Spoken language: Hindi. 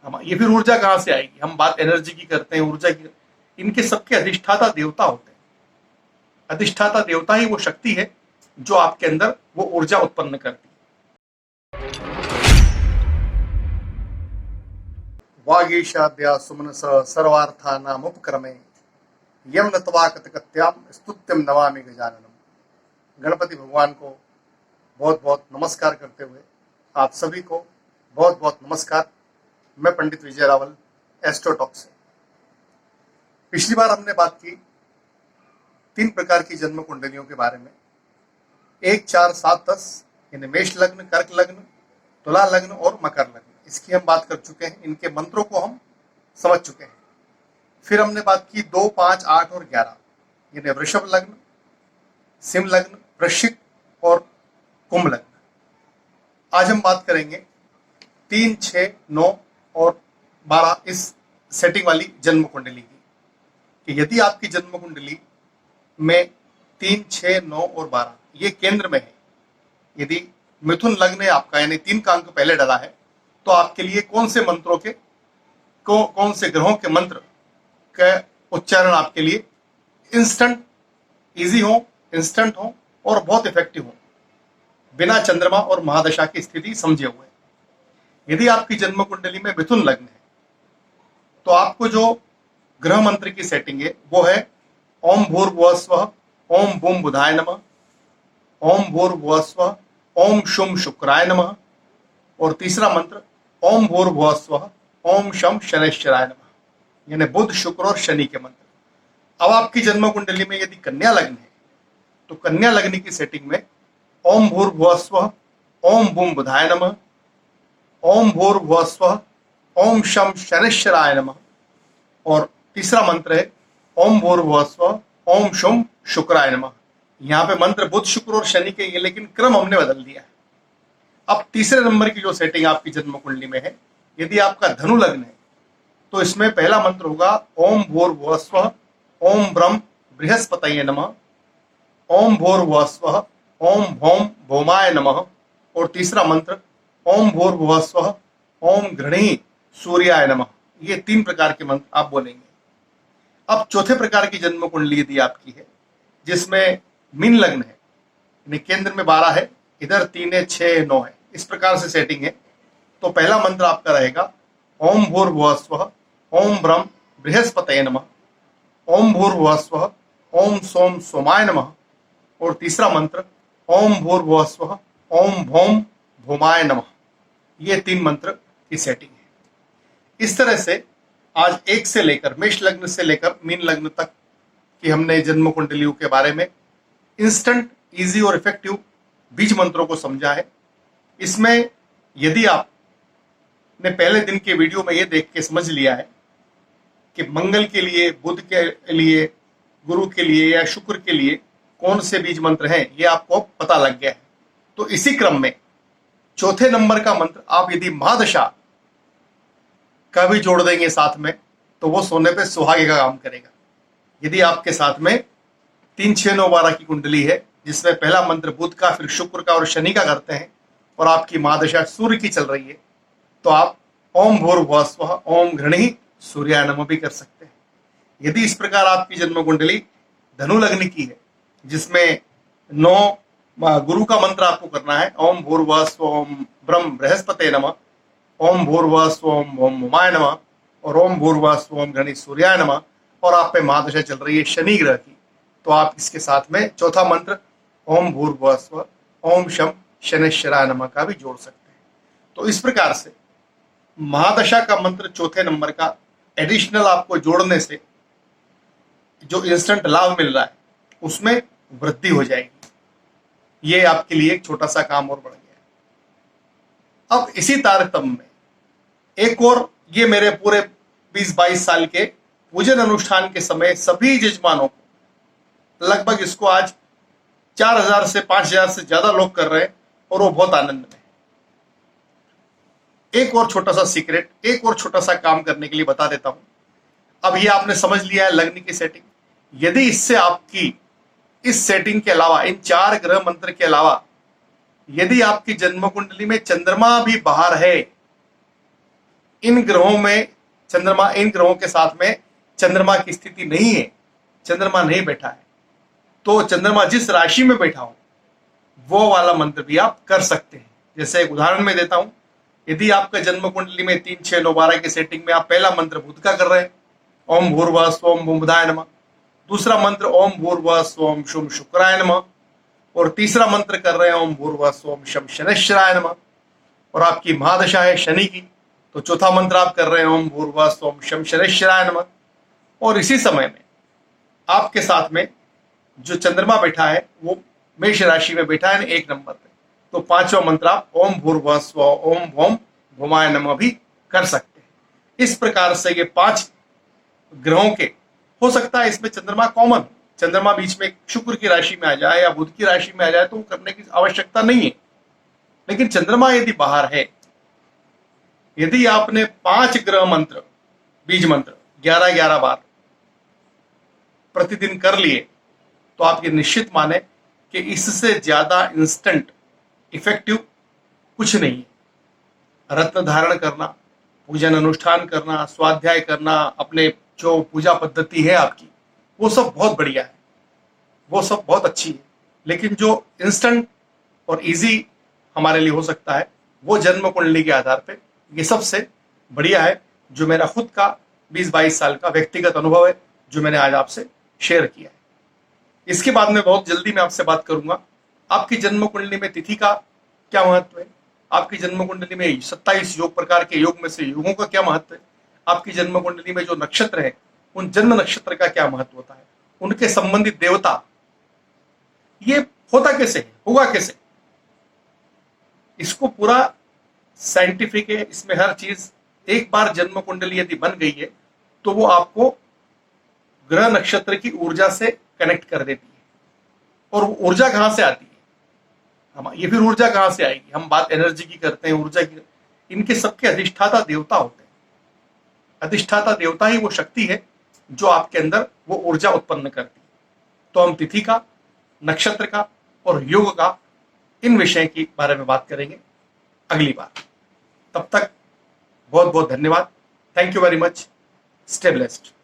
हम ये फिर ऊर्जा कहाँ से आएगी? हम बात एनर्जी की करते हैं, ऊर्जा की। इनके सबके अधिष्ठाता देवता होते हैं। अधिष्ठाता देवता ही वो शक्ति है जो आपके अंदर वो ऊर्जा उत्पन्न करती है। वागीशाद्या सुमनस सर्वार्थानाम उपक्रमे यम नत्वा कतकत्याम स्तुत्यम नमामि गजाननम। गणपति भगवान को बहुत बहुत नमस्कार करते हुए आप सभी को बहुत बहुत नमस्कार। मैं पंडित विजय रावल, एस्ट्रोटॉक से। पिछली बार हमने बात की 3 प्रकार की जन्म कुंडलियों के बारे में, 1, 4, 7, 10, यानी मेष लग्न, कर्क लग्न, तुला लग्न और मकर लग्न। इसकी हम बात कर चुके हैं, इनके मंत्रों को हम समझ चुके हैं। फिर हमने बात की 2, 5, 8 और 11, यानी वृषभ लग्न, सिंह लग्न, वृश्चिक और कुंभ लग्न। आज हम बात करेंगे 3, 6, 9 और 12 इस सेटिंग वाली जन्म कुंडली की, कि यदि आपकी जन्म कुंडली में 3, 6, 9 और 12 ये केंद्र में है, यदि मिथुन लग्न है आपका, यानी 3 का अंक पहले डला है, तो आपके लिए कौन से मंत्रों के कौन से ग्रहों के मंत्र का उच्चारण आपके लिए इंस्टेंट इजी हो, इंस्टेंट हो और बहुत इफेक्टिव हो, बिना चंद्रमा और महादशा की स्थिति समझे हुए। यदि आपकी जन्म कुंडली में मिथुन लग्न है तो आपको जो ग्रह मंत्र की सेटिंग है वो है ओम भूर्भुवः स्वः ओम बूम बुधाय नमः, ओम भूर्भुवः स्वः ओम शुम शुक्राय नमः, और तीसरा मंत्र ओम भूर्भुवः स्वः ओम शम शनैश्चराय नमः, यानी बुध, शुक्र और शनि के मंत्र। अब आपकी जन्म कुंडली में यदि कन्या लग्न है तो कन्या लग्न की सेटिंग में ओम भूर्भुवः स्वः ओम बूम बुधाय नमः, ओम भूर्भुवः स्वः ओम शम शनैश्चराय नमः, और तीसरा मंत्र है ओम भूर्भुवः स्वः ओम शुम शुक्राय नमः। यहाँ पे मंत्र बुध, शुक्र और शनि के ये, लेकिन क्रम हमने बदल दिया है। अब तीसरे नंबर की जो सेटिंग आपकी जन्म कुंडली में है, यदि आपका धनु लग्न है तो इसमें पहला मंत्र होगा ओम भूर्भुवः स्वः ओम ब्रह्म बृहस्पतये नमः, ओम भूर्भुवः स्वः ओम भौम भौमाय नमः, और तीसरा मंत्र ओम भूर्भुवः स्वः ओम घृणी सूर्याय नमः। ये 3 प्रकार के मंत्र आप बोलेंगे। अब चौथे प्रकार की जन्म कुंडली यदि आपकी है जिसमें मीन लग्न है, यानी केंद्र में 12 है, इधर 3 है, 6 है, 9 है, इस प्रकार से सेटिंग है, तो पहला मंत्र आपका रहेगा ओम भूर्भुवः स्वः ओम ब्रह्म बृहस्पतये नमः, ओम भूर्भुवः स्वः ओम सोम सोमाय नमः, और तीसरा मंत्र ओम भूर्भुवः स्वः ओम भौम भौमाय नमः। ये 3 मंत्र की सेटिंग है। इस तरह से आज 1 से लेकर मेष लग्न से लेकर मीन लग्न तक की हमने जन्म कुंडलियों के बारे में इंस्टेंट, इजी और इफेक्टिव बीज मंत्रों को समझा है। इसमें यदि आपने पहले दिन के वीडियो में ये देख के समझ लिया है कि मंगल के लिए, बुध के लिए, गुरु के लिए या शुक्र के लिए कौन से बीज मंत्र हैं, ये आपको पता लग गया है, तो इसी क्रम में चौथे नंबर का मंत्र आप यदि महादशा का भी जोड़ देंगे साथ में, तो वो सोने पे सुहागे का काम करेगा। यदि आपके साथ में 3, 6, 9, 12 की कुंडली है जिसमें पहला मंत्र बुध का, फिर शुक्र का और शनि का करते हैं, और आपकी महादशा सूर्य की चल रही है, तो आप ओम भूर्भुवः स्वः ओम घृणी सूर्याय नमः भी कर सकते हैं। यदि इस प्रकार आपकी जन्म कुंडली धनु लग्न की है जिसमें 9 गुरु का मंत्र आपको करना है ओम भूर्भुवः स्वः ओम ब्रह्म बृहस्पतये नमः, ओम भूर्भुवः स्वः ओम भौम भौमाय नमः, और ओम भूर्भुवः स्वः ओम घृणी सूर्याय नमः, और आप पे महादशा चल रही है शनि ग्रह की, तो आप इसके साथ में चौथा मंत्र ओम भूर्भुवः स्वः ओम शम शनैश्चराय नमः का भी जोड़ सकते हैं। तो इस प्रकार से महादशा का मंत्र चौथे नंबर का एडिशनल आपको जोड़ने से जो इंस्टेंट लाभ मिल रहा है उसमें वृद्धि हो जाएगी। ये आपके लिए एक छोटा सा काम और बढ़ गया। अब इसी तारतम्य में एक और, ये मेरे पूरे 20-22 साल के पूजन अनुष्ठान के समय सभी यजमानों को लगभग इसको आज 4000 से 5000 से ज्यादा लोग कर रहे हैं, और वो बहुत आनंद में। एक और छोटा सा सीक्रेट, एक और छोटा सा काम करने के लिए बता देता हूं। अब ये आपने समझ लिया है लग्न की सेटिंग। यदि इससे आपकी इस सेटिंग के अलावा, इन 4 ग्रह मंत्र के अलावा, यदि आपकी जन्म कुंडली में चंद्रमा भी बाहर है इन ग्रहों में चंद्रमा, इन ग्रहों के साथ में चंद्रमा की स्थिति नहीं है, चंद्रमा नहीं बैठा है, तो चंद्रमा जिस राशि में बैठा हो वो वाला मंत्र भी आप कर सकते हैं। जैसे एक उदाहरण में देता हूं, यदि आपका जन्म कुंडली में 3, 6, 9, 12 की सेटिंग में आप पहला मंत्र बुध का कर रहे हैं, ओम भूर्भुवः स्वः ओम बुधाय नमः, दूसरा मंत्र ओम भूर्भुवः स्वः ओम शुम शुक्राय नमः, और तीसरा मंत्र कर रहे हैं ओम भूर्भुवः स्वः ओम शम शनैश्चराय नमः, और आपकी महादशा है शनि की, तो चौथा मंत्र आप कर रहे हैं ओम भूर्भुवः स्वः ओम शम शनैश्चराय नमः। और इसी समय में आपके साथ में जो चंद्रमा बैठा है वो मेष राशि में बैठा है 1 नंबर पे, तो 5वां मंत्र आप ओम भूर्भुवः स्वः ओम भौम भौमाय नमः भी कर सकते हैं। इस प्रकार से ये 5 ग्रहों के, हो सकता है इसमें चंद्रमा कॉमन, चंद्रमा बीच में शुक्र की राशि में आ जाए या बुध की राशि में आ जाए तो करने की आवश्यकता नहीं है, लेकिन चंद्रमा यदि बाहर है, यदि आपने 5 ग्रह मंत्र, बीज मंत्र 11-11 बार प्रतिदिन कर लिए तो आप ये निश्चित माने कि इससे ज्यादा इंस्टेंट इफेक्टिव कुछ नहीं है। रत्न धारण करना, पूजन अनुष्ठान करना, स्वाध्याय करना, अपने जो पूजा पद्धति है आपकी, वो सब बहुत बढ़िया है, वो सब बहुत अच्छी है, लेकिन जो इंस्टेंट और इजी हमारे लिए हो सकता है वो जन्म कुंडली के आधार पे ये सबसे बढ़िया है, जो मेरा खुद का 20-22 साल का व्यक्तिगत अनुभव है जो मैंने आज आपसे शेयर किया है। इसके बाद में बहुत जल्दी मैं आपसे बात करूंगा आपकी जन्म कुंडली में तिथि का क्या महत्व है, आपकी जन्म कुंडली में 27 योग प्रकार के योग में से योगों का क्या महत्व है, आपकी जन्म कुंडली में जो नक्षत्र है उन जन्म नक्षत्र का क्या महत्व होता है, उनके संबंधित देवता, ये होता कैसे है, होगा कैसे, इसको पूरा साइंटिफिक है, इसमें हर चीज। एक बार जन्म कुंडली यदि बन गई है तो वो आपको ग्रह नक्षत्र की ऊर्जा से कनेक्ट कर देती है, और वो ऊर्जा कहां से आती है, हम ये फिर ऊर्जा कहां से आएगी, हम बात एनर्जी की करते हैं, ऊर्जा की, इनके सबके अधिष्ठाता देवता होते हैं। अधिष्ठाता देवता ही वो शक्ति है जो आपके अंदर वो ऊर्जा उत्पन्न करती है। तो हम तिथि का, नक्षत्र का और योग का, इन विषय के बारे में बात करेंगे अगली बार। तब तक बहुत बहुत धन्यवाद। Thank you very much. Stay blessed.